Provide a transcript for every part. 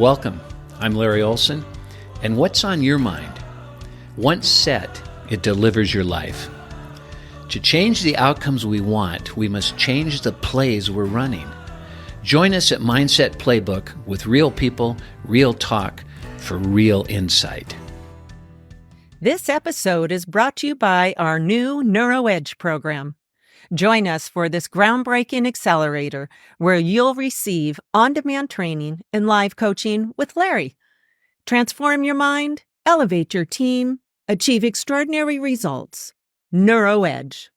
Welcome. I'm Larry Olsen, and what's on your mind? Once set, it delivers your life. To change the outcomes we want, we must change the plays we're running. Join us at Mindset Playbook with real people, real talk, for real insight. This episode is brought to you by our new NeuroEdge program. Join us for this groundbreaking accelerator where you'll receive on-demand training and live coaching with Larry. Transform your mind, elevate your team, achieve extraordinary results. NeuroEdge.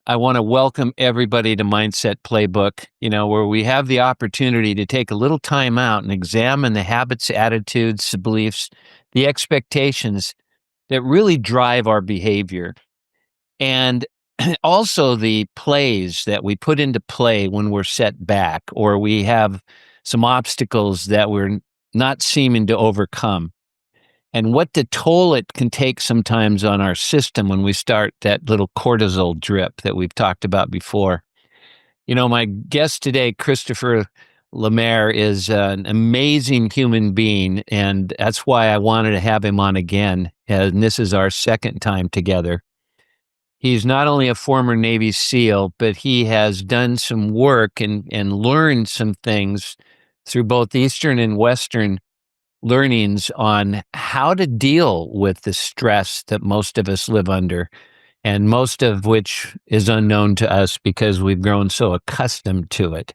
I want to welcome everybody to Mindset Playbook, where we have the opportunity to take a little time out and examine the habits, attitudes, the beliefs, the expectations that really drive our behavior. And also the plays that we put into play when we're set back or we have some obstacles that we're not seeming to overcome, and what the toll it can take sometimes on our system when we start that little cortisol drip that we've talked about before. My guest today, Christopher Lee Maher, is an amazing human being, and that's why I wanted to have him on again, and this is our second time together. He's not only a former Navy SEAL, but he has done some work and learned some things through both Eastern and Western learnings on how to deal with the stress that most of us live under, and most of which is unknown to us because we've grown so accustomed to it.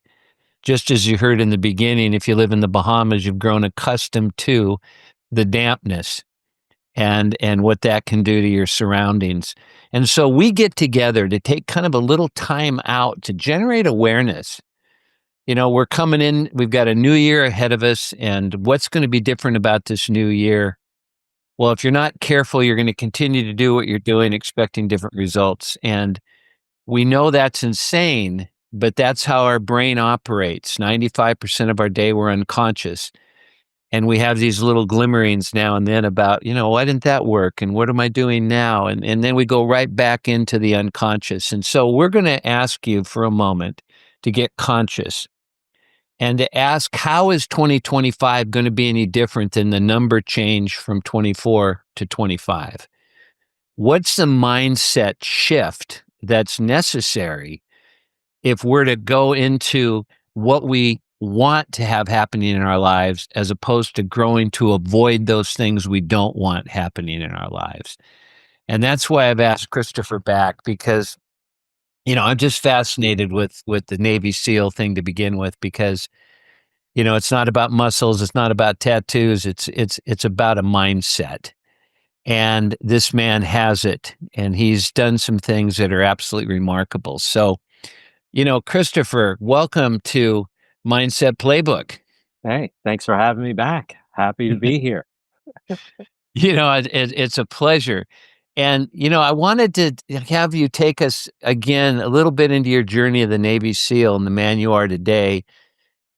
Just as you heard in the beginning, if you live in the Bahamas, you've grown accustomed to the dampness and what that can do to your surroundings. And so we get together to take kind of a little time out to generate awareness. We're coming in, we've got a new year ahead of us, and what's going to be different about this new year? Well, if you're not careful, you're going to continue to do what you're doing, expecting different results. And we know that's insane, but that's how our brain operates. 95% of our day, we're unconscious. And we have these little glimmerings now and then about, why didn't that work? And what am I doing now? And then we go right back into the unconscious. And so we're going to ask you for a moment to get conscious and to ask, how is 2025 going to be any different than the number change from 24 to 25? What's the mindset shift that's necessary if we're to go into what we want to have happening in our lives, as opposed to growing to avoid those things we don't want happening in our lives? And that's why I've asked Christopher back, because, I'm just fascinated with the Navy SEAL thing to begin with, because, it's not about muscles, it's not about tattoos, it's about a mindset. And this man has it, and he's done some things that are absolutely remarkable. So, Christopher, welcome to Mindset Playbook. Hey, thanks for having me back. Happy to be here. It's a pleasure. And, I wanted to have you take us again a little bit into your journey of the Navy SEAL and the man you are today.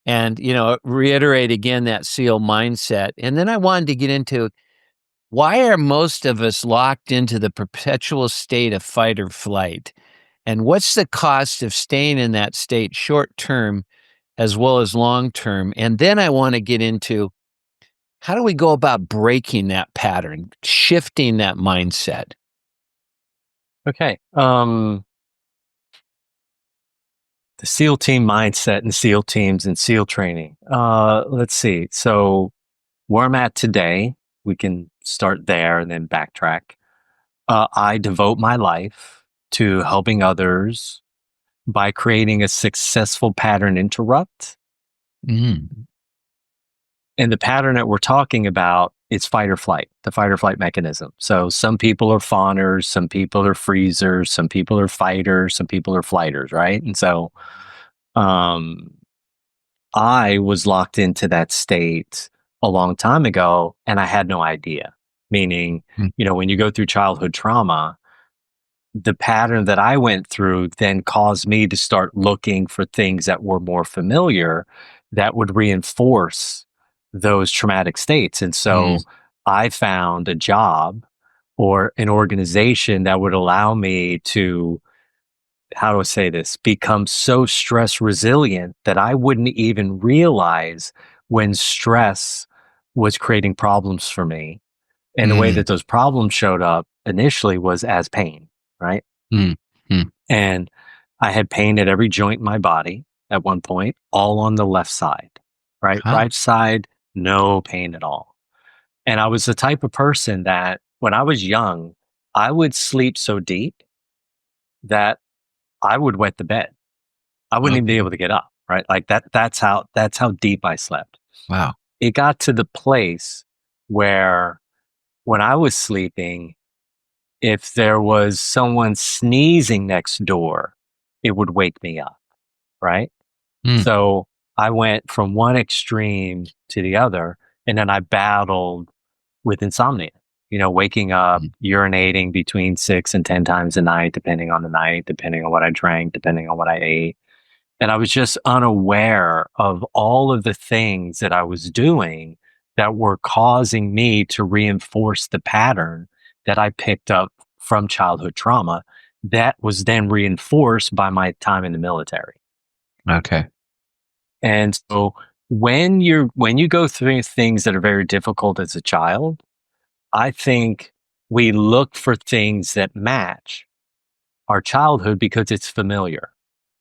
And, reiterate again that SEAL mindset. And then I wanted to get into, why are most of us locked into the perpetual state of fight or flight? And what's the cost of staying in that state short term as well as long term? And then I want to get into, how do we go about breaking that pattern, shifting that mindset? Okay. The SEAL team mindset and SEAL teams and SEAL training. Let's see. So where I'm at today, we can start there and then backtrack. I devote my life to helping others by creating a successful pattern interrupt. And the pattern that we're talking about is fight or flight, the fight or flight mechanism. So some people are fawners, some people are freezers, some people are fighters, some people are flighters, right? And so I was locked into that state a long time ago, and I had no idea. Meaning, when you go through childhood trauma, the pattern that I went through then caused me to start looking for things that were more familiar that would reinforce those traumatic states. And so I found a job or an organization that would allow me to, how do I say this, become so stress resilient that I wouldn't even realize when stress was creating problems for me. And the way that those problems showed up initially was as pain, right? Mm. Mm. And I had pain at every joint in my body at one point, all on the left side, right? Huh. Right side, no pain at all. And I was the type of person that when I was young, I would sleep so deep that I would wet the bed. I wouldn't even be Okay. able to get up, right? Like that's how deep I slept. Wow. It got to the place where when I was sleeping, if there was someone sneezing next door, it would wake me up, right? Mm. So I went from one extreme to the other, and then I battled with insomnia, waking up, urinating between 6 and 10 times a night, depending on the night, depending on what I drank, depending on what I ate. And I was just unaware of all of the things that I was doing that were causing me to reinforce the pattern that I picked up from childhood trauma that was then reinforced by my time in the military. Okay. And so when you go through things that are very difficult as a child, I think we look for things that match our childhood because it's familiar.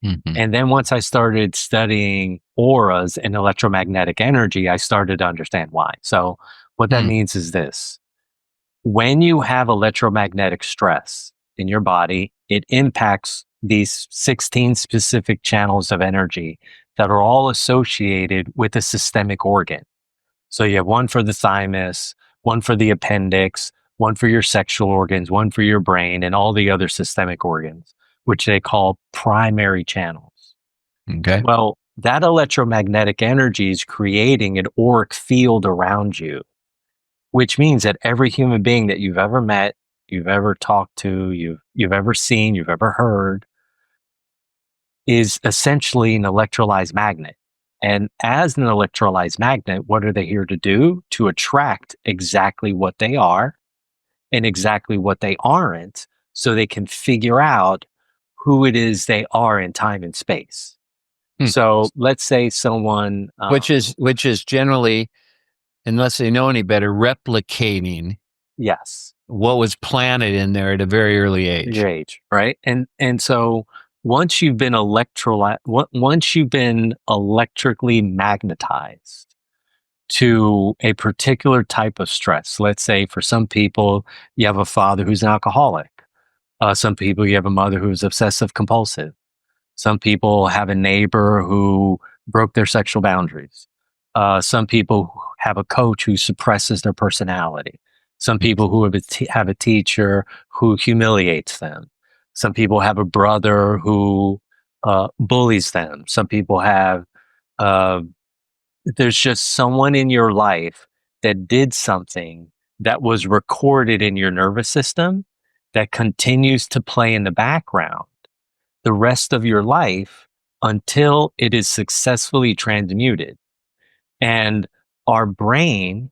Mhm. And then once I started studying auras and electromagnetic energy, I started to understand why. So what that means is this. When you have electromagnetic stress in your body, it impacts these 16 specific channels of energy that are all associated with a systemic organ. So you have one for the thymus, one for the appendix, one for your sexual organs, one for your brain, and all the other systemic organs, which they call primary channels. Okay. Well, that electromagnetic energy is creating an auric field around you, which means that every human being that you've ever met, you've ever talked to, you've ever seen, you've ever heard, is essentially an electrolyzed magnet. And as an electrolyzed magnet, what are they here to do? To attract exactly what they are and exactly what they aren't, so they can figure out who it is they are in time and space. Hmm. So let's say someone, Which is generally, unless they know any better, replicating yes, what was planted in there at a very early age. your age, right? And so once you've been once you've been electrically magnetized to a particular type of stress, let's say for some people you have a father who's an alcoholic, some people you have a mother who's obsessive compulsive, some people have a neighbor who broke their sexual boundaries, some people have a coach who suppresses their personality. Some people who have a teacher who humiliates them. Some people have a brother who bullies them. Some people have, there's just someone in your life that did something that was recorded in your nervous system that continues to play in the background the rest of your life until it is successfully transmuted. And our brain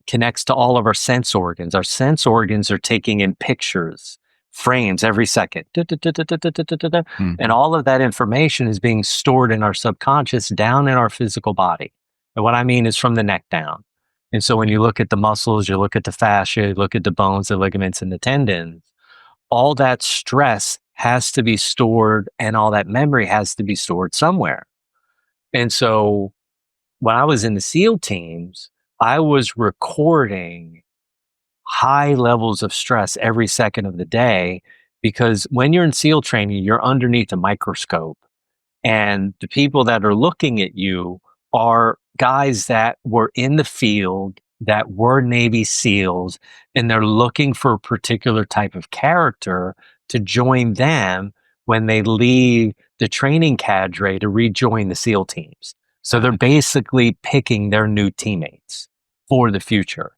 connects to all of our sense organs. Our sense organs are taking in pictures, frames every second. And all of that information is being stored in our subconscious down in our physical body. And what I mean is from the neck down. And so when you look at the muscles, you look at the fascia, you look at the bones, the ligaments, and the tendons, all that stress has to be stored and all that memory has to be stored somewhere. And so when I was in the SEAL teams, I was recording high levels of stress every second of the day, because when you're in SEAL training, you're underneath a microscope, and the people that are looking at you are guys that were in the field, that were Navy SEALs, and they're looking for a particular type of character to join them when they leave the training cadre to rejoin the SEAL teams. So they're basically picking their new teammates for the future.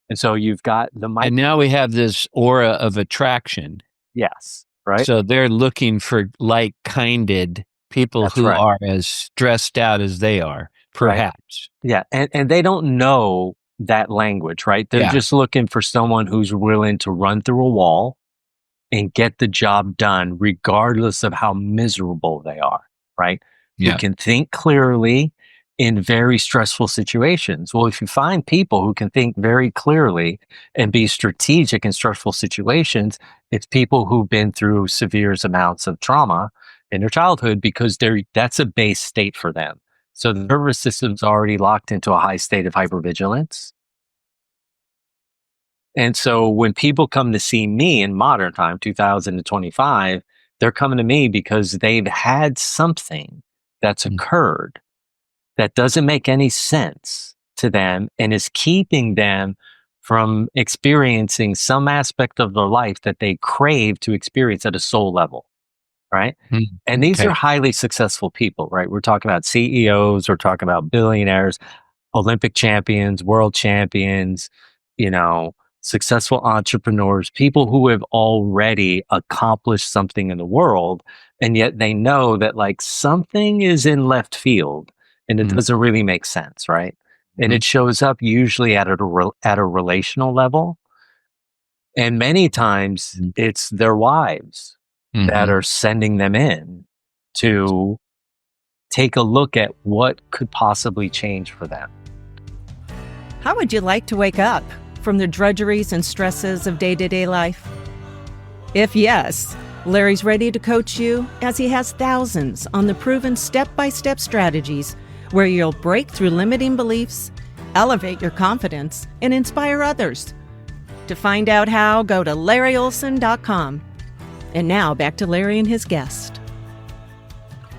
And so you've got the And now we have this aura of attraction. yes, right? So they're looking for like-kinded people That's who right. are as stressed out as they are, perhaps. Yeah. And they don't know that language, right? They're Yeah. just looking for someone who's willing to run through a wall and get the job done, regardless of how miserable they are, right? Yeah. Who can think clearly in very stressful situations. Well, if you find people who can think very clearly and be strategic in stressful situations, it's people who've been through severe amounts of trauma in their childhood, because that's a base state for them. So the nervous system's already locked into a high state of hypervigilance. And so when people come to see me in modern time, 2025, they're coming to me because they've had something that's occurred that doesn't make any sense to them and is keeping them from experiencing some aspect of their life that they crave to experience at a soul level, right? And these are highly successful people, right? We're talking about CEOs, we're talking about billionaires, Olympic champions, world champions, successful entrepreneurs, people who have already accomplished something in the world, and yet they know that like something is in left field and it doesn't really make sense, right? And it shows up usually at a relational level, and many times it's their wives that are sending them in to take a look at what could possibly change for them. How would you like to wake up from the drudgeries and stresses of day-to-day life? If yes, Larry's ready to coach you, as he has thousands on the proven step-by-step strategies where you'll break through limiting beliefs, elevate your confidence, and inspire others. To find out how, go to LarryOlsen.com. And now back to Larry and his guest.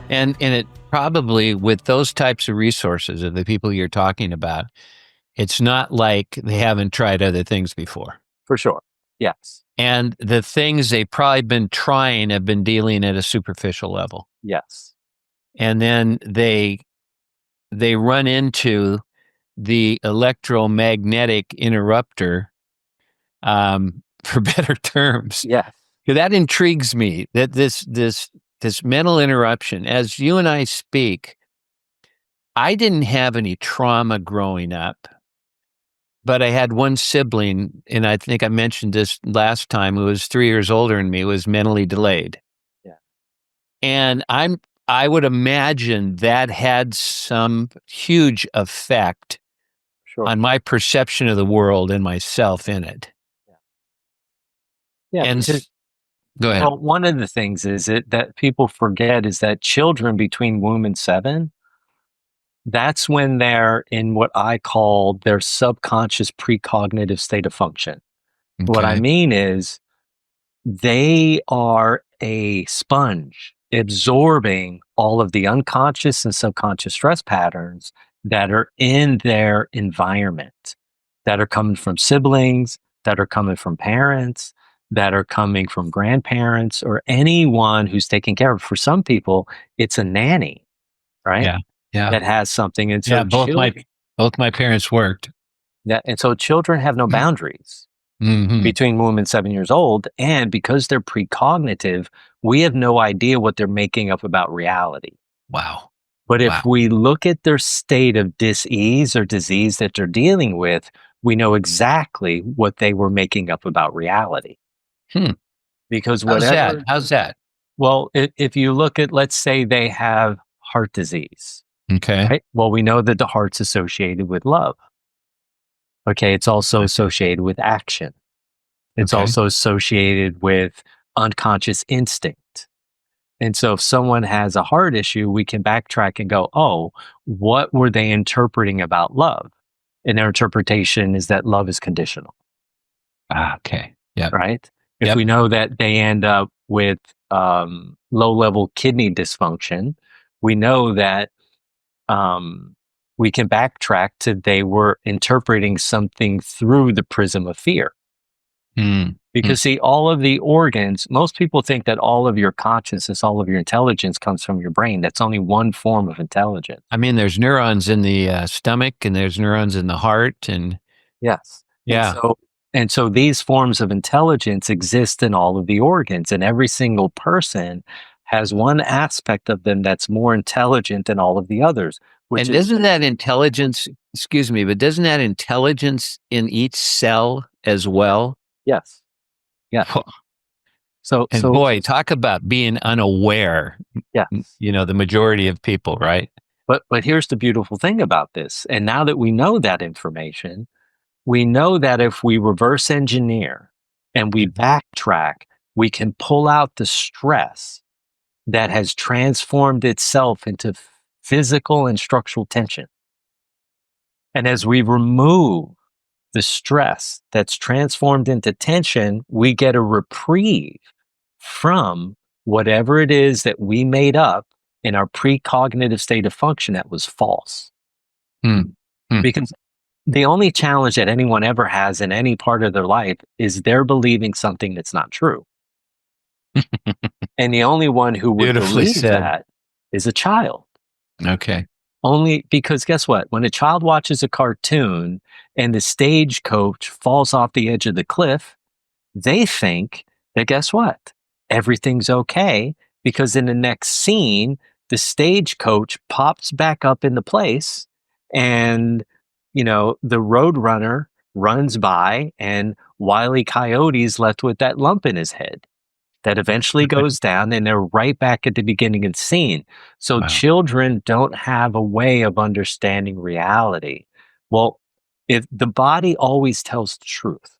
And it probably, with those types of resources of the people you're talking about, it's not like they haven't tried other things before. For sure. Yes. And the things they've probably been trying have been dealing at a superficial level. Yes. And then they run into the electromagnetic interrupter, for better terms. Yes. That intrigues me, that this mental interruption, as you and I speak, I didn't have any trauma growing up, but I had one sibling, and I think I mentioned this last time, who was 3 years older than me, was mentally delayed. Yeah. And I would imagine that had some huge effect on my perception of the world and myself in it. Yeah. And go ahead. Well, one of the things that people forget is that children between womb and 7, that's when they're in what I call their subconscious precognitive state of function. Okay. What I mean is they are a sponge absorbing all of the unconscious and subconscious stress patterns that are in their environment, that are coming from siblings, that are coming from parents, that are coming from grandparents, or anyone who's taking care of. For some people, it's a nanny, right? Yeah. That has something. And so both my parents worked. Yeah, and so children have no boundaries between womb and 7 years old, and because they're precognitive, we have no idea what they're making up about reality. Wow. But if we look at their state of dis-ease or disease that they're dealing with, we know exactly what they were making up about reality. Because whatever. How's that? Well, if you look at, let's say they have heart disease. Okay. Right? Well, we know that the heart's associated with love. Okay. It's also associated with action. It's also associated with unconscious instinct. And so if someone has a heart issue, we can backtrack and go, oh, what were they interpreting about love? And their interpretation is that love is conditional. Okay. Yeah. Right? If we know that they end up with low-level kidney dysfunction, we know that we can backtrack to they were interpreting something through the prism of fear. Because see, all of the organs, most people think that all of your consciousness, all of your intelligence comes from your brain. That's only one form of intelligence. I mean, there's neurons in the stomach, and there's neurons in the heart, and yes. Yeah. And so these forms of intelligence exist in all of the organs, and every single person has one aspect of them that's more intelligent than all of the others. Isn't that intelligence, excuse me, but doesn't that intelligence in each cell as well? Yes. Yeah. So boy, talk about being unaware. Yes. The majority of people, right? But here's the beautiful thing about this. And now that we know that information, we know that if we reverse engineer and we backtrack, we can pull out the stress that has transformed itself into physical and structural tension. And as we remove the stress that's transformed into tension, we get a reprieve from whatever it is that we made up in our precognitive state of function that was false. Hmm. Because the only challenge that anyone ever has in any part of their life is they're believing something that's not true. And the only one who would Beautifully believe said. that is a child. Okay. Only because guess what? When a child watches a cartoon and the stagecoach falls off the edge of the cliff, they think that guess what? Everything's okay because in the next scene, the stagecoach pops back up into place and, the roadrunner runs by and Wile E. Coyote's left with that lump in his head that eventually goes down and they're right back at the beginning of the scene. So Wow. children don't have a way of understanding reality. Well, if the body always tells the truth.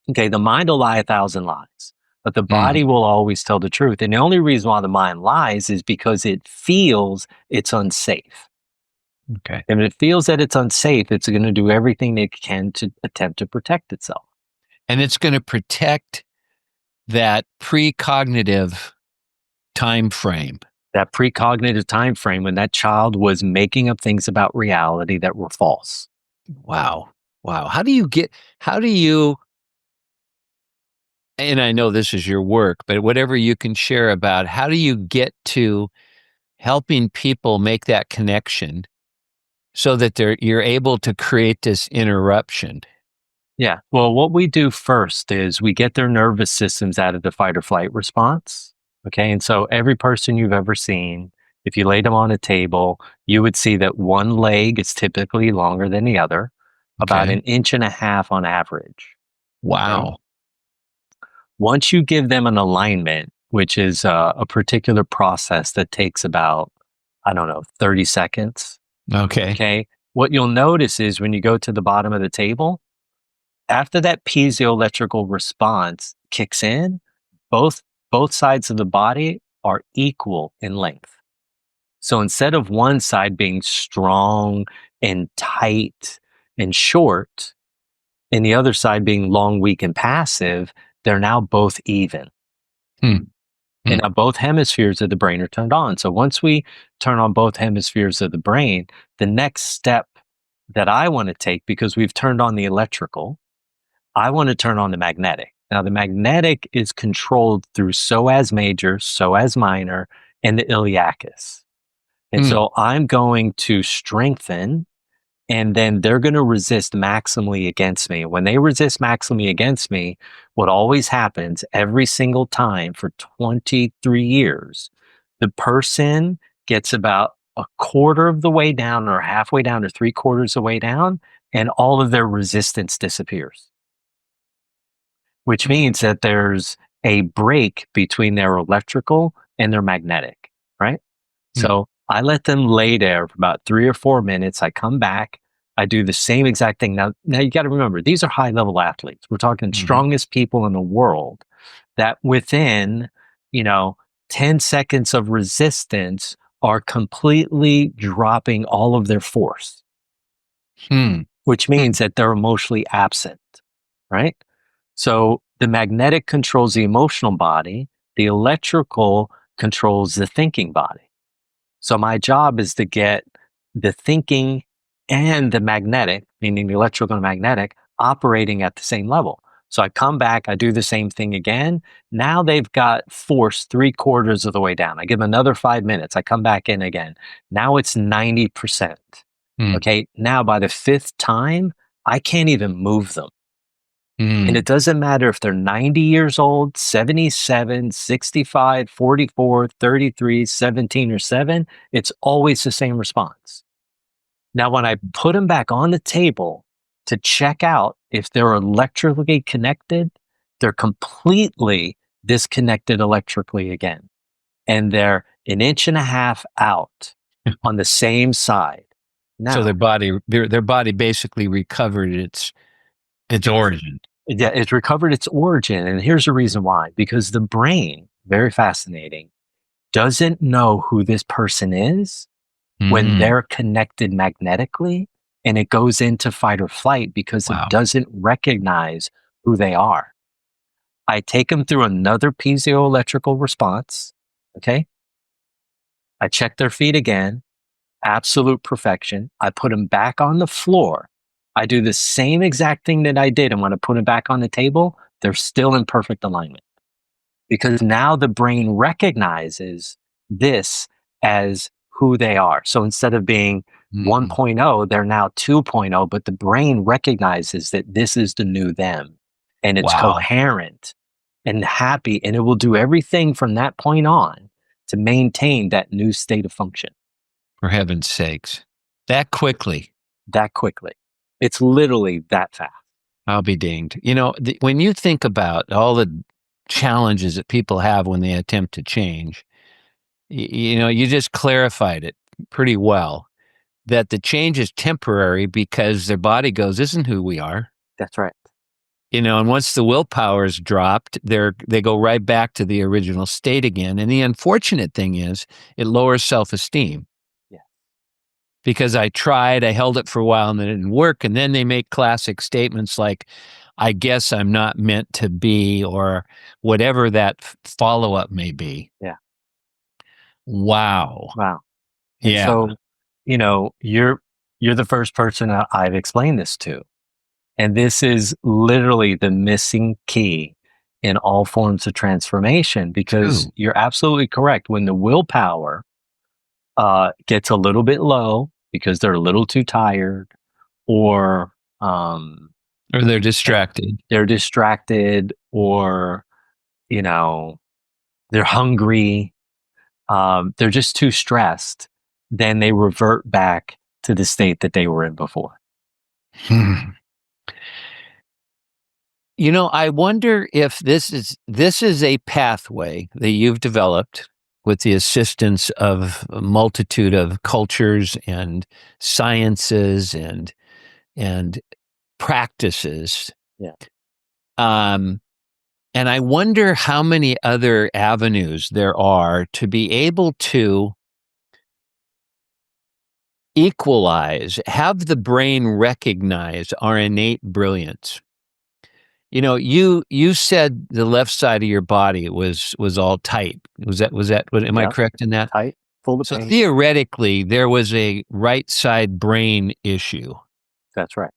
Okay, the mind will lie 1,000 lies, but the body will always tell the truth. And the only reason why the mind lies is because it feels it's unsafe. Okay. And if it feels that it's unsafe, it's going to do everything it can to attempt to protect itself. And it's going to protect that precognitive time frame. That precognitive time frame when that child was making up things about reality that were false. Wow. How do you, and I know this is your work, but whatever you can share about, how do you get to helping people make that connection so that you're able to create this interruption? Yeah. Well, what we do first is we get their nervous systems out of the fight or flight response. Okay. And so every person you've ever seen, if you laid them on a table, you would see that one leg is typically longer than the other, about Okay. 1.5 inches on average. Wow. Okay? Once you give them an alignment, which is a particular process that takes about, 30 seconds. Okay. Okay. What you'll notice is when you go to the bottom of the table, after that piezoelectrical response kicks in, both sides of the body are equal in length. So instead of one side being strong and tight and short, and the other side being long, weak, and passive, they're now both even. And now both hemispheres of the brain are turned on. So once we turn on both hemispheres of the brain, the next step that I want to take, because we've turned on the electrical, I want to turn on the magnetic. Now, the magnetic is controlled through psoas major, psoas minor, and the iliacus. And so I'm going to strengthen, and then they're going to resist maximally against me. When they resist maximally against me, what always happens every single time for 23 years, the person gets about a quarter of the way down or halfway down or 3/4 of the way down, and all of their resistance disappears. Which means that there's a break between their electrical and their magnetic, right? So I let them lay there for about 3 or 4 minutes. I come back. I do the same exact thing. Now you got to remember, these are high level athletes. We're talking strongest people in the world that within, 10 seconds of resistance are completely dropping all of their force, which means that they're emotionally absent, right? So the magnetic controls the emotional body, the electrical controls the thinking body. So my job is to get the thinking and the magnetic, meaning the electrical and magnetic, operating at the same level. So I come back, I do the same thing again. Now they've got force 3/4 of the way down. I give them another 5 minutes. I come back in again. Now it's 90%. Okay. Now by the 5th time, I can't even move them. And it doesn't matter if they're 90 years old, 77, 65, 44, 33, 17, or 7, it's always the same response. Now, when I put them back on the table to check out if they're electrically connected, they're completely disconnected electrically again. And they're 1.5 inches out on the same side. Now, So their body basically recovered its origin. yeah, it's recovered its origin. And here's the reason why. Because the brain, very fascinating, doesn't know who this person is when Mm, they're connected magnetically, and it goes into fight or flight because it wow. doesn't recognize who they are. I take them through another piezoelectrical response. Okay. I check their feet again, absolute perfection. I put them back on the floor. I do the same exact thing that I did. And when I put them back on the table, they're still in perfect alignment because now the brain recognizes this as who they are. So instead of being Mm, 1.0, they're now 2.0, but the brain recognizes that this is the new them and it's wow. coherent and happy. And it will do everything from that point on to maintain that new state of function For heaven's sakes. That quickly. that quickly. It's literally that fast. I'll be dinged. When you think about all the challenges that people have when they attempt to change, you just clarified it pretty well that the change is temporary because their body goes, "This isn't who we are." That's right. And once the willpower is dropped, they go right back to the original state again. And the unfortunate thing is it lowers self-esteem. Yeah. Because I tried, I held it for a while and it didn't work. And then they make classic statements like, "I guess I'm not meant to be," or whatever that follow-up may be. Yeah. Wow. Wow. And Yeah. so, you're the first person I've explained this to. And this is literally the missing key in all forms of transformation because True. you're absolutely correct. When the willpower gets a little bit low because they're a little too tired or Or they're distracted. or, they're hungry, they're just too stressed, then they revert back to the state that they were in before. I wonder if this is a pathway that you've developed with the assistance of a multitude of cultures and sciences and practices. Yeah. And I wonder how many other avenues there are to be able to have the brain recognize our innate brilliance. You said the left side of your body was all tight. Am I Yeah. correct in that? Tight, full of So pain. theoretically, there was a right side brain issue. That's right.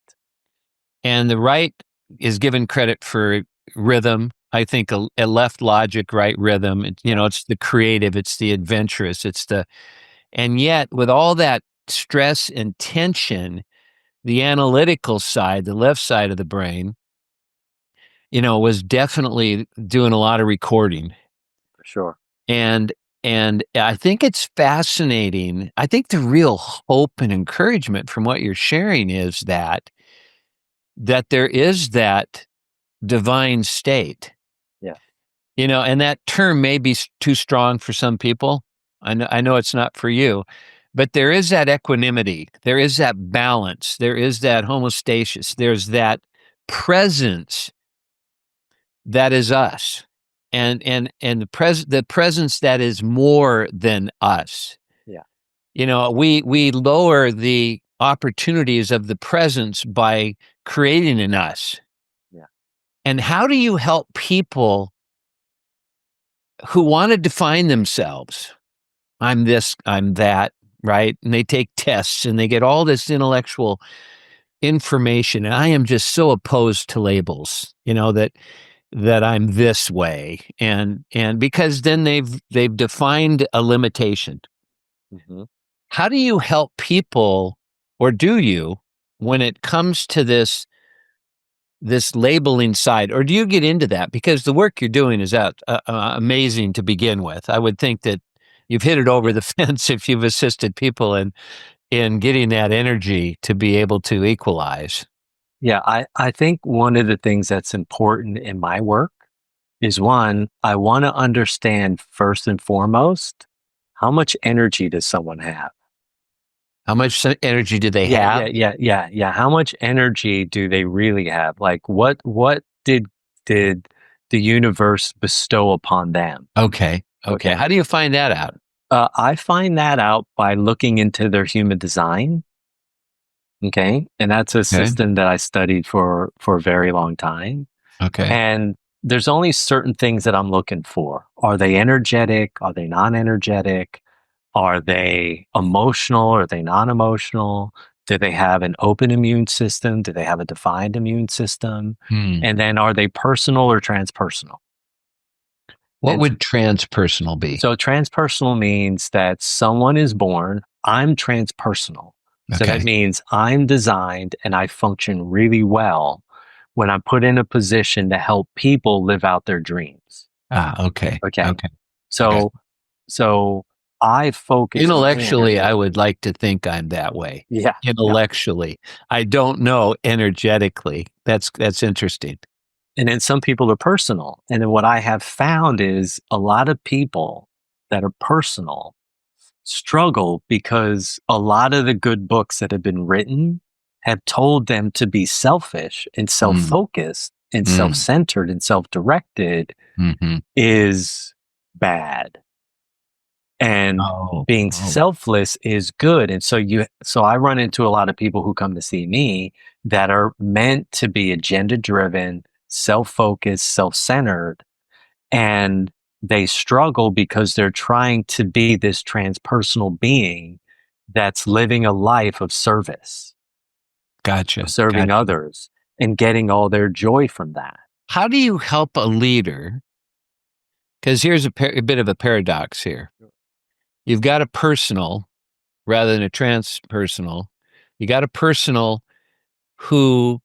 And the right is given credit for rhythm. I think a left logic, right rhythm. It's the creative, it's the adventurous, and yet with all that stress and tension, the analytical side, the left side of the brain, was definitely doing a lot of recording. For sure. And I think it's fascinating. I think the real hope and encouragement from what you're sharing is that there is that divine state. Yeah. And that term may be too strong for some people. I know it's not for you, but there is that equanimity. There is that balance. There is that homeostasis. There's that presence that is us. And the presence that is more than us. Yeah. We lower the opportunities of the presence by creating an us. Yeah. And how do you help people who want to define themselves? I'm this, I'm that, right? And they take tests and they get all this intellectual information. And I am just so opposed to labels, that I'm this way. And because then they've defined a limitation. Mm-hmm. How do you help people, or do you, when it comes to this labeling side, or do you get into that? Because the work you're doing is amazing to begin with. I would think that you've hit it over the fence if you've assisted people in getting that energy to be able to equalize. Yeah, I think one of the things that's important in my work is one, I want to understand first and foremost, how much energy does someone have? How much energy do they have? Yeah. How much energy do they really have? Like what did the universe bestow upon them? Okay. How do you find that out? I find that out by looking into their human design. Okay. And that's a system that I studied for a very long time. Okay. And there's only certain things that I'm looking for. Are they energetic? Are they non-energetic? Are they emotional? Are they non-emotional? Do they have an open immune system? Do they have a defined immune system? And then are they personal or transpersonal? What would transpersonal be? So transpersonal means that someone is born, I'm transpersonal. So that means I'm designed and I function really well when I'm put in a position to help people live out their dreams. Okay. So I focus intellectually. I would like to think I'm that way. Yeah. Intellectually, I don't know energetically. That's interesting. And then some people are personal. And then what I have found is a lot of people that are personal struggle because a lot of the good books that have been written have told them to be selfish and self-focused and self-centered and self-directed is bad. And being selfless is good. And so I run into a lot of people who come to see me that are meant to be agenda driven, self-focused, self-centered, and they struggle because they're trying to be this transpersonal being that's living a life of service. Gotcha. Serving others and getting all their joy from that. How do you help a leader? Because here's a bit of a paradox here. You've got a personal rather than a transpersonal. You got a personal who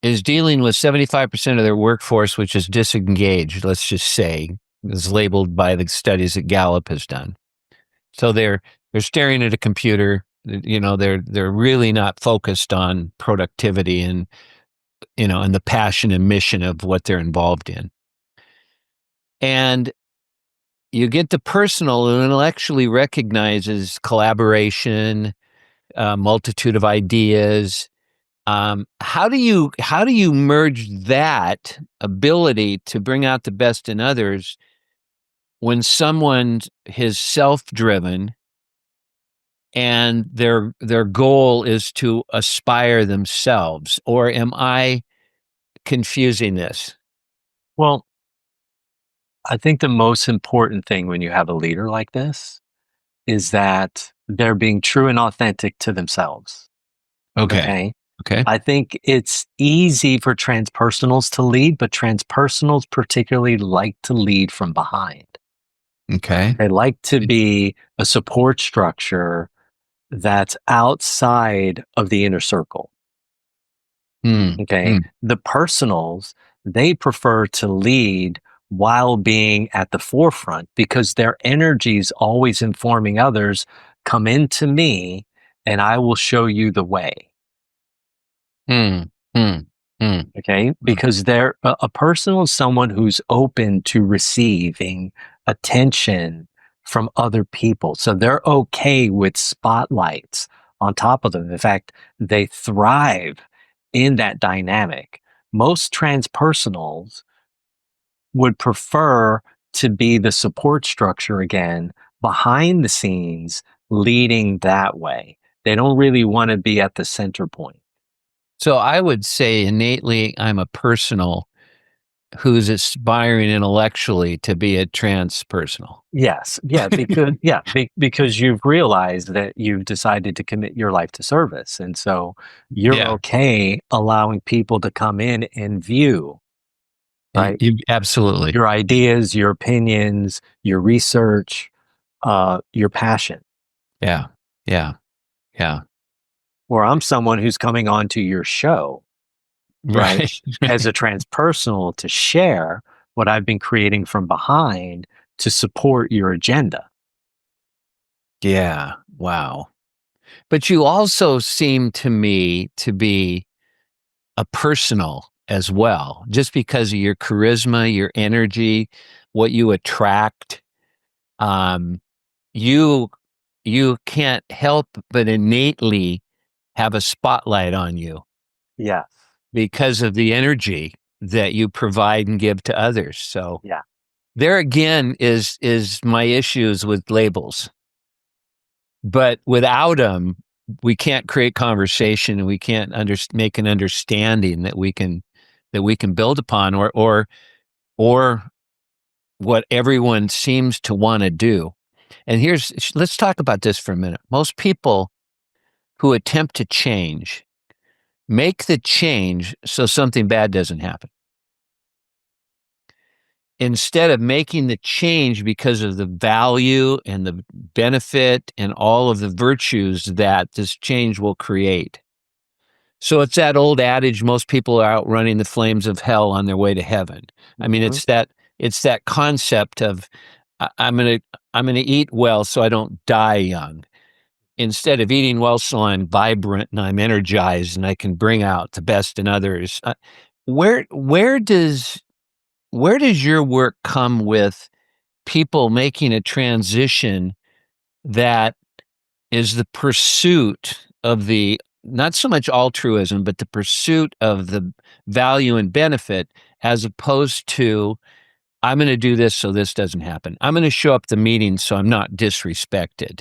is dealing with 75% of their workforce, which is disengaged, let's just say, is labeled by the studies that Gallup has done. So they're staring at a computer, they're really not focused on productivity and, and the passion and mission of what they're involved in. And you get the personal who intellectually recognizes collaboration, multitude of ideas. How do you merge that ability to bring out the best in others when someone is self-driven and their goal is to aspire themselves? Or am I confusing this? Well, I think the most important thing when you have a leader like this is that they're being true and authentic to themselves. Okay. I think it's easy for transpersonals to lead, but transpersonals particularly like to lead from behind. Okay. They like to be a support structure that's outside of the inner circle. The personals, they prefer to lead while being at the forefront because their energy is always informing others, come into me and I will show you the way. Okay. Because they're a personal is someone who's open to receiving attention from other people. So they're okay with spotlights on top of them. In fact, they thrive in that dynamic. Most transpersonals would prefer to be the support structure again, behind the scenes, leading that way. They don't really want to be at the center point. So I would say innately, I'm a personal who's aspiring intellectually to be a transpersonal. Yes. Yeah. Because you've realized that you've decided to commit your life to service. And so you're okay allowing people to come in and view, right? Absolutely. Your ideas, your opinions, your research, your passion. Yeah. Or I'm someone who's coming onto your show, right? As a transpersonal to share what I've been creating from behind to support your agenda. Yeah. Wow. But you also seem to me to be a personal as well, just because of your charisma, your energy, what you attract. You you can't help but innately have a spotlight on you Yes. because of the energy that you provide and give to others. So Yeah. there again is my issues with labels. But without them, we can't create conversation, and we can't make an understanding that we can build upon, or what everyone seems to want to do. And let's talk about this for a minute. Most people who attempt to change make the change so something bad doesn't happen, instead of making the change because of the value and the benefit and all of the virtues that this change will create. So it's that old adage, most people are outrunning the flames of hell on their way to heaven. I mean, Mhm. it's that concept of I'm going to eat well so I don't die young, instead of eating well so I'm vibrant and I'm energized and I can bring out the best in others. Where does your work come with people making a transition that is the pursuit of the, not so much altruism, but the pursuit of the value and benefit, as opposed to, I'm going to do this so this doesn't happen. I'm going to show up to the meeting so I'm not disrespected,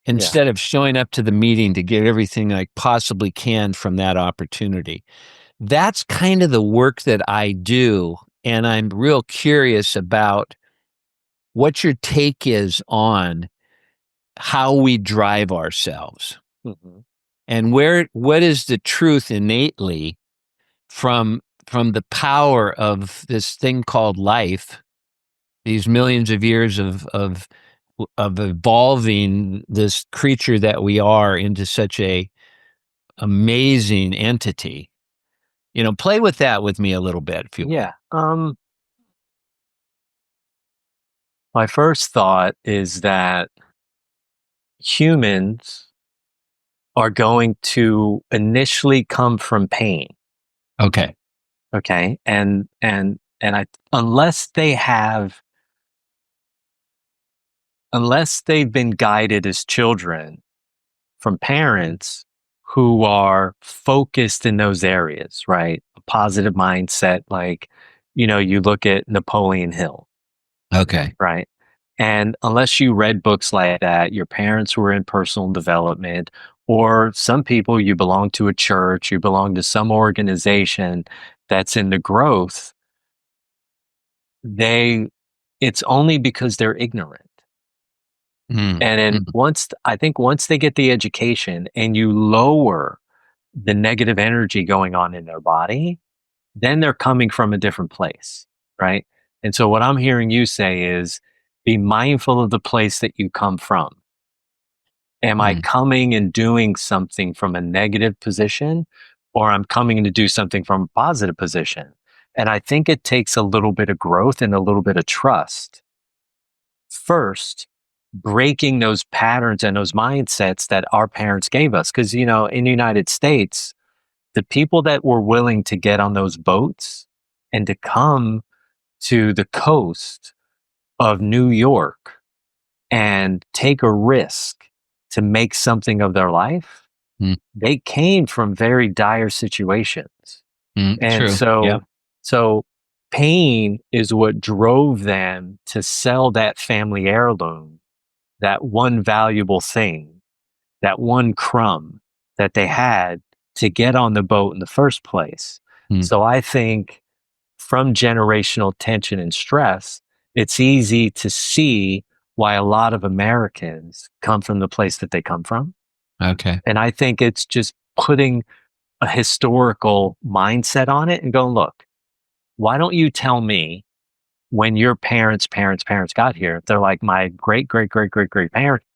Yeah. instead of showing up to the meeting to get everything I possibly can from that opportunity. That's kind of the work that I do. And I'm real curious about what your take is on how we drive ourselves, Mhm. and what is the truth innately from the power of this thing called life, these millions of years of evolving this creature that we are into such a amazing entity. Play with that with me a little bit, if you will. Yeah. My first thought is that humans are going to initially come from pain. Okay. Okay. And unless they've been guided as children from parents who are focused in those areas, right? A positive mindset, like, you look at Napoleon Hill, Okay. right? And unless you read books like that, your parents were in personal development, or some people, you belong to a church, you belong to some organization that's in the growth, they, it's only because they're ignorant. Mm, And then mm, I think once they get the education and you lower the negative energy going on in their body, then they're coming from a different place, right? And so what I'm hearing you say is be mindful of the place that you come from. Am I mm. coming and doing something from a negative position, or I'm coming to do something from a positive position? And I think it takes a little bit of growth and a little bit of trust first, breaking those patterns and those mindsets that our parents gave us. Because, in the United States, the people that were willing to get on those boats and to come to the coast of New York and take a risk to make something of their life, Mm, they came from very dire situations. And true. Yeah. so pain is what drove them to sell that family heirloom, that one valuable thing, that one crumb that they had to get on the boat in the first place. Mm, So I think from generational tension and stress, it's easy to see why a lot of Americans come from the place that they come from. okay. And I think it's just putting a historical mindset on it and going, look, why don't you tell me when your parents got here? They're like, my great, great, great, great, great parents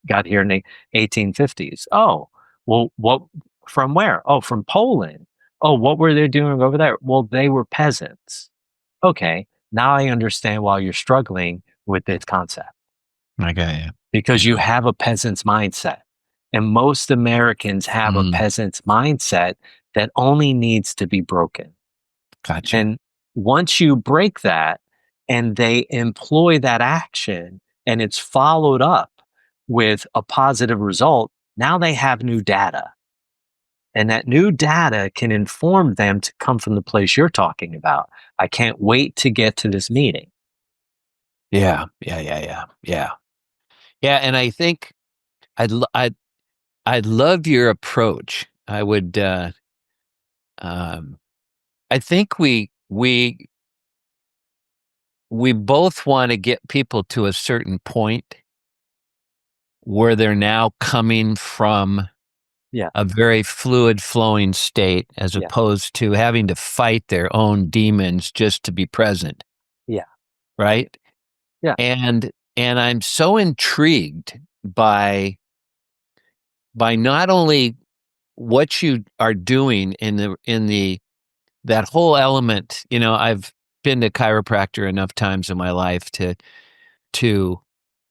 got here in the 1850s. Oh, well, from where? Oh, from Poland. Oh, what were they doing over there? Well, they were peasants. Okay, now I understand why you're struggling with this concept, I got you. because you Yeah. have a peasant's mindset. And most Americans have a Mm, peasant's mindset that only needs to be broken. gotcha. And once you break that and they employ that action and it's followed up with a positive result, now they have new data. And that new data can inform them to come from the place you're talking about. I can't wait to get to this meeting. Yeah. And I think I'd love your approach. I would. I think we both want to get people to a certain point where they're now coming from a very fluid flowing state as opposed to having to fight their own demons just to be present. Yeah. Right? Yeah. And I'm so intrigued by not only what you are doing in the that whole element. I've been to chiropractor enough times in my life to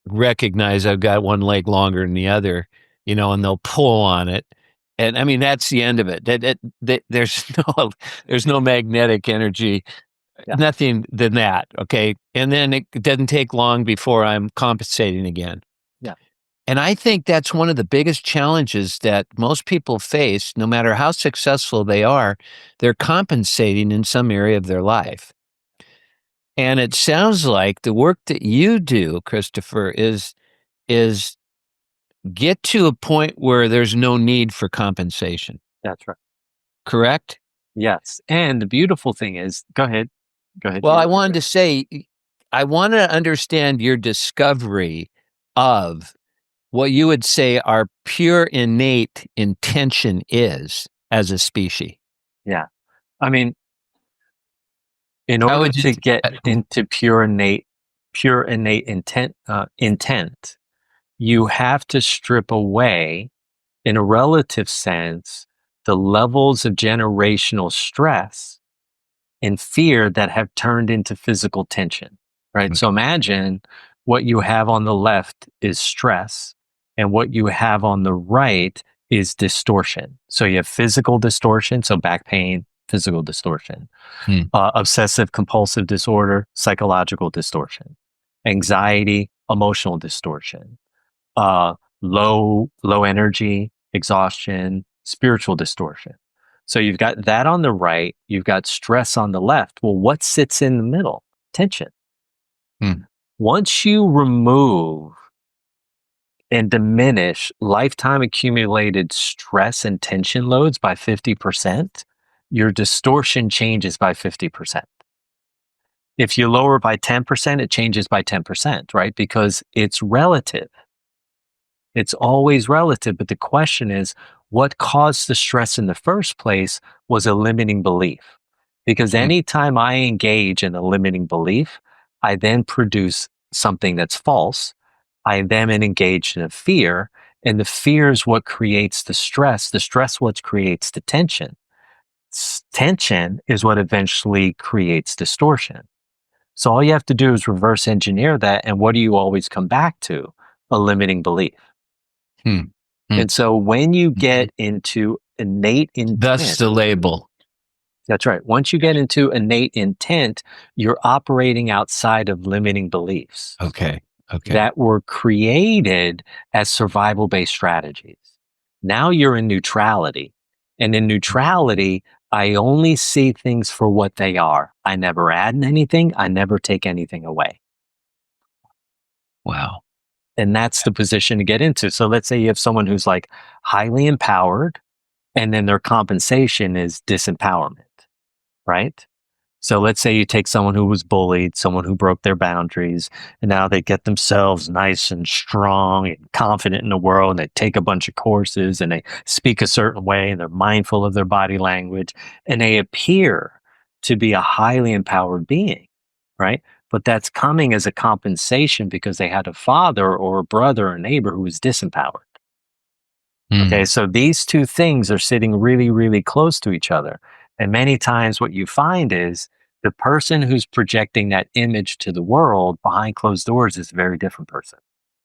recognize I've got one leg longer than the other, and they'll pull on it. And I mean, that's the end of it. There's no magnetic energy, nothing than that. Okay. And then it doesn't take long before I'm compensating again. Yeah. And I think that's one of the biggest challenges that most people face, no matter how successful they are, they're compensating in some area of their life. And it sounds like the work that you do, Christopher, is get to a point where there's no need for compensation. That's right. Correct? Yes. And the beautiful thing is, go ahead. Well, I wanted to say, I want to understand your discovery of what you would say our pure innate intention is as a species. Yeah. I mean, in order to get into pure innate intent, you have to strip away, in a relative sense, the levels of generational stress and fear that have turned into physical tension, right? Okay. So imagine what you have on the left is stress, and what you have on the right is distortion. So you have physical distortion, so back pain, physical distortion, obsessive compulsive disorder, psychological distortion, anxiety, emotional distortion, low energy, exhaustion, spiritual distortion. So you've got that on the right, you've got stress on the left. Well, what sits in the middle? Tension. Once you remove and diminish lifetime accumulated stress and tension loads by 50%, your distortion changes by 50%. If you lower by 10%, it changes by 10%, right? Because it's relative. It's always relative. But the question is, what caused the stress in the first place was a limiting belief. Because anytime I engage in a limiting belief, I then produce something that's false. I then engage in a fear, and the fear is what creates the stress. The stress what creates the tension. Tension is what eventually creates distortion. So all you have to do is reverse engineer that, and what do you always come back to? A limiting belief. And so when you get into innate intent, that's the label. That's right. Once you get into innate intent, you're operating outside of limiting beliefs. Okay. That were created as survival-based strategies. Now you're in neutrality. And in neutrality, I only see things for what they are. I never add anything. I never take anything away. Wow. And that's the position to get into. So let's say you have someone who's like highly empowered, and then their compensation is disempowerment, right? So let's say you take someone who was bullied, someone who broke their boundaries, and now they get themselves nice and strong and confident in the world, and they take a bunch of courses, and they speak a certain way, and they're mindful of their body language, and they appear to be a highly empowered being, right? But that's coming as a compensation because they had a father or a brother or a neighbor who was disempowered. Okay, so these two things are sitting really, really close to each other. And many times what you find is the person who's projecting that image to the world behind closed doors is a very different person.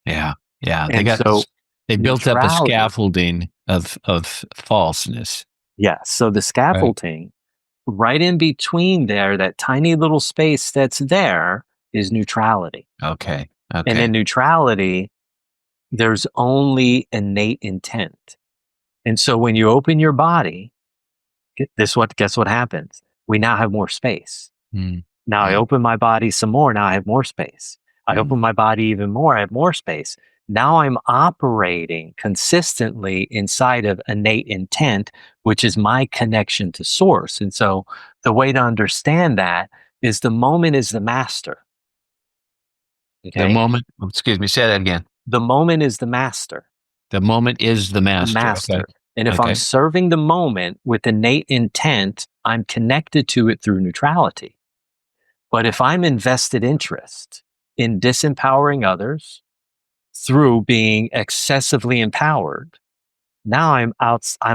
Yeah. They built up a scaffolding of falseness. Yeah. So the scaffolding right in between there, that tiny little space that's there is neutrality. Okay. And in neutrality, there's only innate intent. And so when you open your body, guess what happens? We now have more space. Mm. Now I Yeah. open my body some more. Now I have more space. I open my body even more. I have more space. Now I'm operating consistently inside of innate intent, which is my connection to source. And so the way to understand that is the moment is the master. The Okay. moment, excuse me, say that again. The moment is the master. The moment is the The master. master. Okay. And if I'm Okay. serving the moment with innate intent, I'm connected to it through neutrality. But if I'm invested interest in disempowering others through being excessively empowered, now I'm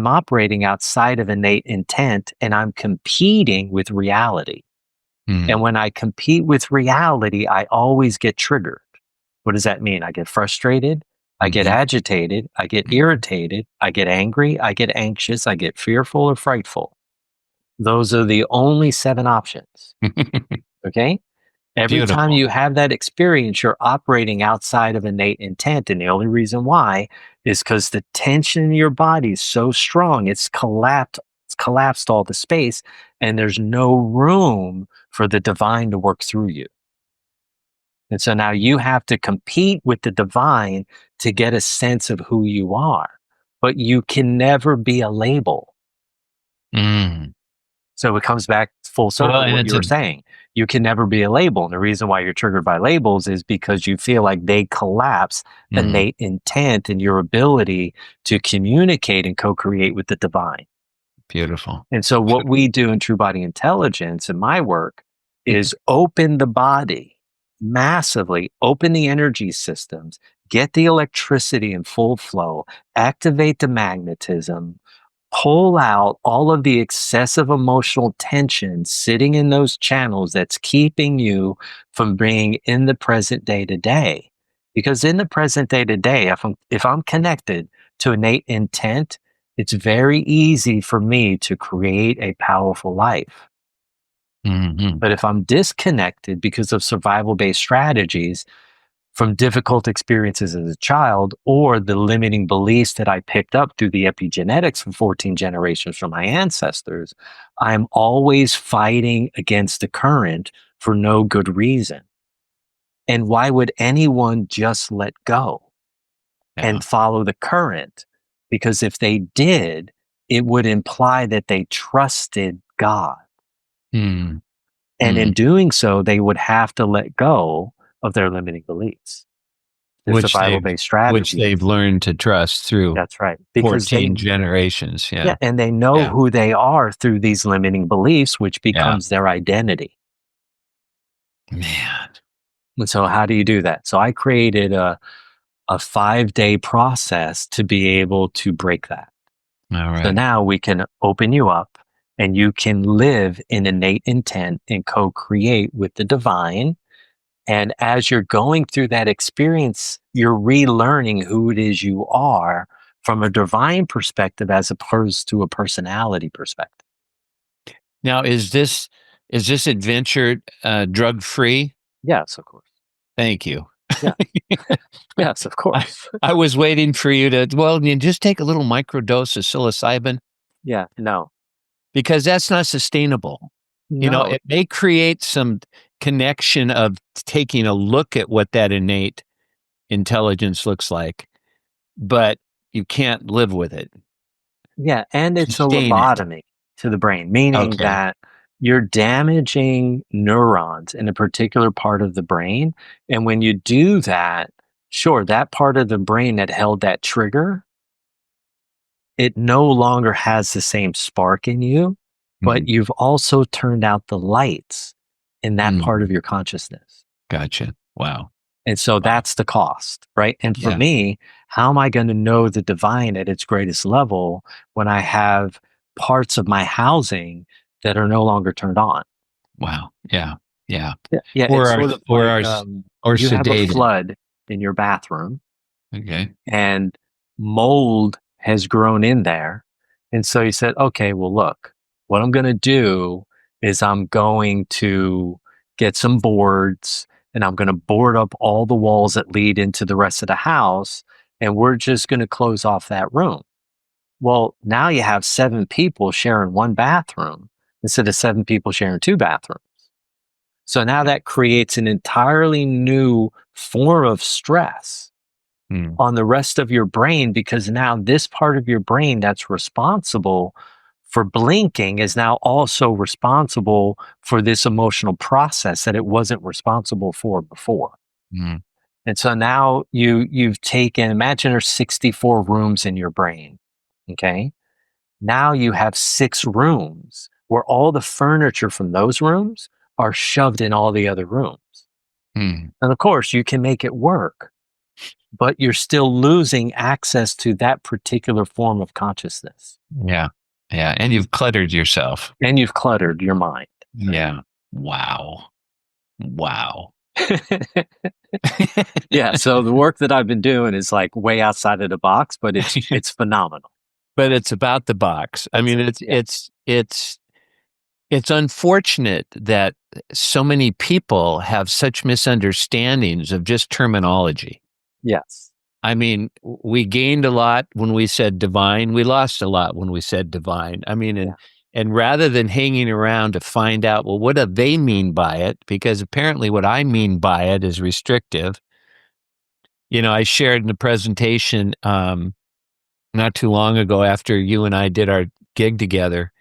operating outside of innate intent and I'm competing with reality. Mm. And when I compete with reality, I always get triggered. What does that mean? I get frustrated, I get agitated, I get irritated, I get angry, I get anxious, I get fearful or frightful. Those are the only 7 options. Okay? Every time Beautiful. you have that experience, you're operating outside of innate intent. And the only reason why is because the tension in your body is so strong, it's collapsed all the space, and there's no room for the divine to work through you. And so now you have to compete with the divine to get a sense of who you are. But you can never be a label. Mm. So it comes back full circle Well, to and what it's you were saying. You can never be a label. And the reason why you're triggered by labels is because you feel like they collapse innate intent and your ability to communicate and co-create with the divine. Beautiful. And so what we do in True Body Intelligence in my work is open the body massively, open the energy systems, get the electricity in full flow, activate the magnetism, pull out all of the excessive emotional tension sitting in those channels that's keeping you from being in the present day to day. Because in the present day to day, if I'm connected to innate intent, it's very easy for me to create a powerful life. But if I'm disconnected because of survival based strategies, from difficult experiences as a child or the limiting beliefs that I picked up through the epigenetics from 14 generations from my ancestors, I'm always fighting against the current for no good reason. And why would anyone just let go and follow the current? Because if they did, it would imply that they trusted God. Mm. And in doing so, they would have to let go of their limiting beliefs. Their survival-based strategies. Which they've learned to trust through That's right. Because 14 generations. yeah, and they know who they are through these limiting beliefs, which becomes their identity. Man. And so how do you do that? So I created a 5-day process to be able to break that. All right. So now we can open you up and you can live in innate intent and co-create with the divine. And as you're going through that experience, you're relearning who it is you are from a divine perspective as opposed to a personality perspective. Now, is this adventure drug free? Yes, of course. Thank you. Yeah. Yes, of course. I was waiting for you to, well, you just take a little microdose of psilocybin. Yeah, no. Because that's not sustainable. You know, it may create some connection of taking a look at what that innate intelligence looks like, but you can't live with it. Yeah, and it's a Sustain it. lobotomy to the brain, meaning Okay. that you're damaging neurons in a particular part of the brain. And when you do that, sure, that part of the brain that held that trigger, it no longer has the same spark in you, but you've also turned out the lights in that part of your consciousness. Gotcha. Wow. And so that's the cost, right? And for Yeah. me, how am I going to know the divine at its greatest level when I have parts of my housing that are no longer turned on? Wow. Yeah. Yeah. Yeah, Or it's are- sort of or like are- or you have a sedated. flood in your bathroom Okay. and mold has grown in there. And so you said, okay, well, look, what I'm going to do is I'm going to get some boards and I'm going to board up all the walls that lead into the rest of the house. and we're just going to close off that room. Well, now you have 7 people sharing one bathroom instead of 7 people sharing 2 bathrooms. So now that creates an entirely new form of stress on the rest of your brain, because now this part of your brain that's responsible for blinking is now also responsible for this emotional process that it wasn't responsible for before. And so now you've taken, imagine there's 64 rooms in your brain. Okay. Now you have 6 rooms where all the furniture from those rooms are shoved in all the other rooms. And of course, you can make it work, but you're still losing access to that particular form of consciousness. Yeah. Yeah. And you've cluttered yourself. And you've cluttered your mind. Yeah. Wow. Yeah. So the work that I've been doing is like way outside of the box, but it's phenomenal. But it's about the box. I mean, it's unfortunate that so many people have such misunderstandings of just terminology. Yes. I mean, we gained a lot when we said divine. We lost a lot when we said divine. I mean, and rather than hanging around to find out, well, what do they mean by it? Because apparently what I mean by it is restrictive. I shared in the presentation not too long ago after you and I did our gig together,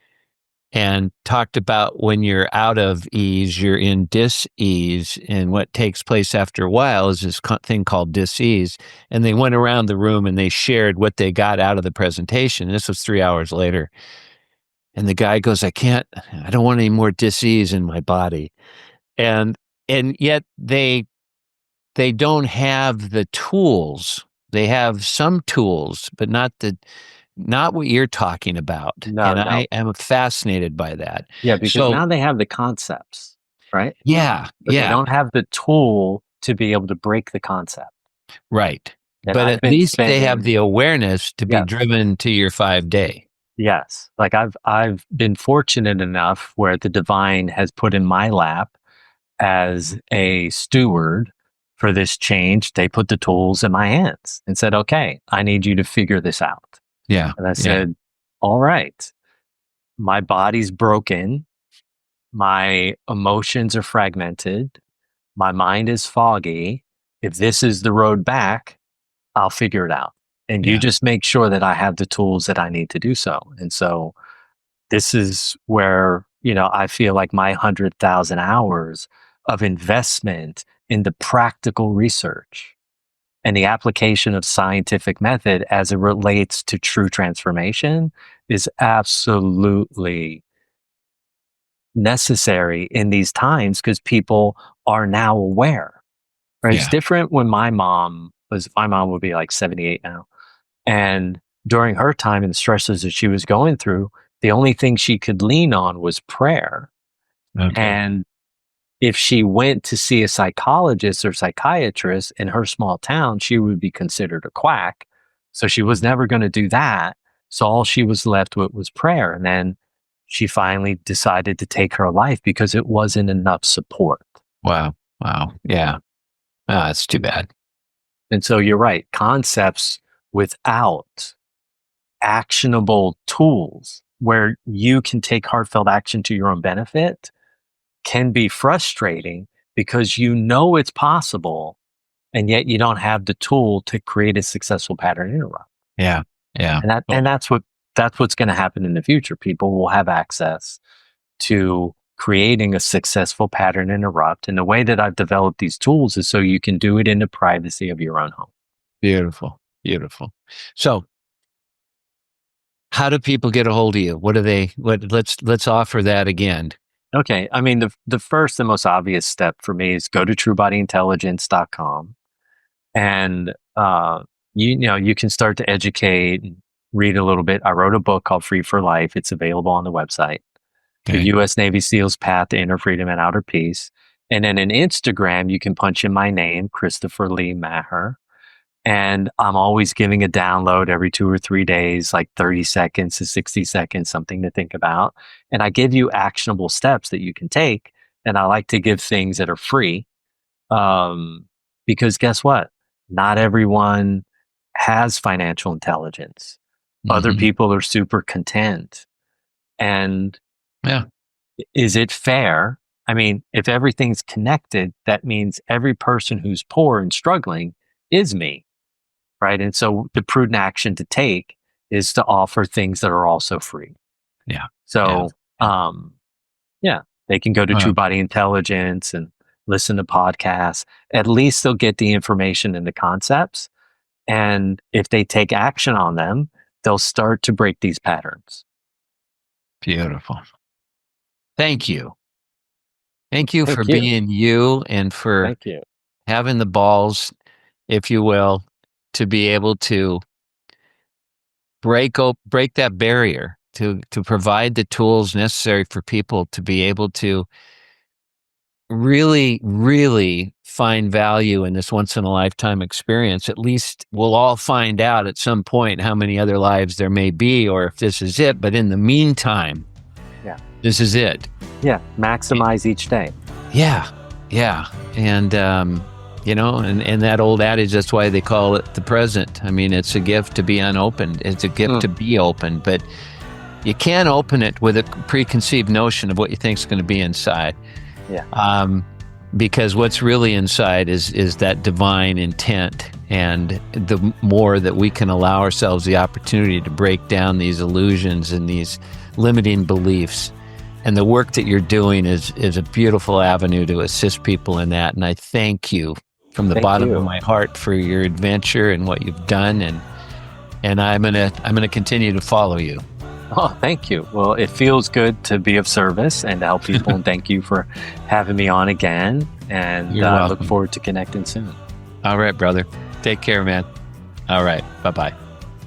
and talked about when you're out of ease, you're in dis-ease. And what takes place after a while is this thing called dis-ease. And they went around the room and they shared what they got out of the presentation. This was 3 hours later. And the guy goes, I don't want any more dis-ease in my body. And yet they don't have the tools. They have some tools, but not what you're talking about. I am fascinated by that. Yeah, because now they have the concepts, right? Yeah. But they don't have the tool to be able to break the concept. Right. And but at least they have the awareness to be driven to your 5-day. Yes. Like I've been fortunate enough where the divine has put in my lap as a steward for this change. They put the tools in my hands and said, okay, I need you to figure this out. Yeah. And I said, all right, my body's broken. My emotions are fragmented. My mind is foggy. If this is the road back, I'll figure it out. And you just make sure that I have the tools that I need to do so. And so this is where, I feel like my 100,000 hours of investment in the practical research and the application of scientific method as it relates to true transformation is absolutely necessary in these times, because people are now aware. Right? It's different when my mom would be like 78 now. And during her time and the stresses that she was going through, the only thing she could lean on was prayer. Okay. And if she went to see a psychologist or psychiatrist in her small town, she would be considered a quack. So she was never going to do that. So all she was left with was prayer. And then she finally decided to take her life because it wasn't enough support. Wow. Yeah. That's too bad. And so you're right. Concepts without actionable tools where you can take heartfelt action to your own benefit can be frustrating, because it's possible, and yet you don't have the tool to create a successful pattern interrupt. Yeah. And that's what's going to happen in the future. People will have access to creating a successful pattern interrupt. And the way that I've developed these tools is so you can do it in the privacy of your own home. Beautiful. So how do people get a hold of you? Let's offer that again. Okay. I mean, the first and most obvious step for me is go to truebodyintelligence.com, and you can start to educate and read a little bit. I wrote a book called Free for Life. It's available on the website. Okay. The U.S. Navy SEALs Path to Inner Freedom and Outer Peace. And then in Instagram, you can punch in my name, Christopher Lee Maher. And I'm always giving a download every 2 or 3 days, like 30 seconds to 60 seconds, something to think about. And I give you actionable steps that you can take. And I like to give things that are free, because guess what? Not everyone has financial intelligence. Other people are super content. And Yeah. is it fair? I mean, if everything's connected, that means every person who's poor and struggling is me, right? And so the prudent action to take is to offer things that are also free. Yeah. So, they can go to True Body Intelligence and listen to podcasts. At least they'll get the information and the concepts. And if they take action on them, they'll start to break these patterns. Beautiful. Thank you. Thank you for being you and for having the balls, if you will, to be able to break that barrier, to provide the tools necessary for people to be able to really, really find value in this once-in-a-lifetime experience. At least we'll all find out at some point how many other lives there may be or if this is it. But in the meantime, this is it. Yeah, maximize each day. Yeah. And, and that old adage, that's why they call it the present. I mean, it's a gift to be unopened. It's a gift to be open, but you can't open it with a preconceived notion of what you think is going to be inside. Yeah. Because what's really inside is that divine intent. And the more that we can allow ourselves the opportunity to break down these illusions and these limiting beliefs, and the work that you're doing is a beautiful avenue to assist people in that. And I thank you from the bottom of my heart for your adventure and what you've done. And I'm gonna continue to follow you. Oh, thank you. Well, it feels good to be of service and to help people. And thank you for having me on again. And I look forward to connecting soon. All right, brother. Take care, man. All right. Bye-bye.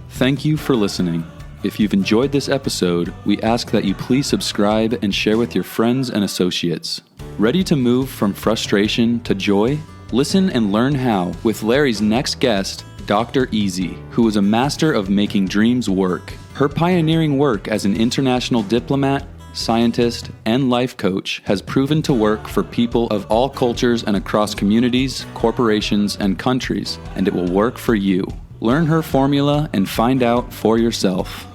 Thank you for listening. If you've enjoyed this episode, we ask that you please subscribe and share with your friends and associates. Ready to move from frustration to joy? Listen and learn how with Larry's next guest, Dr. Easy, who is a master of making dreams work. Her pioneering work as an international diplomat, scientist, and life coach has proven to work for people of all cultures and across communities, corporations, and countries, and it will work for you. Learn her formula and find out for yourself.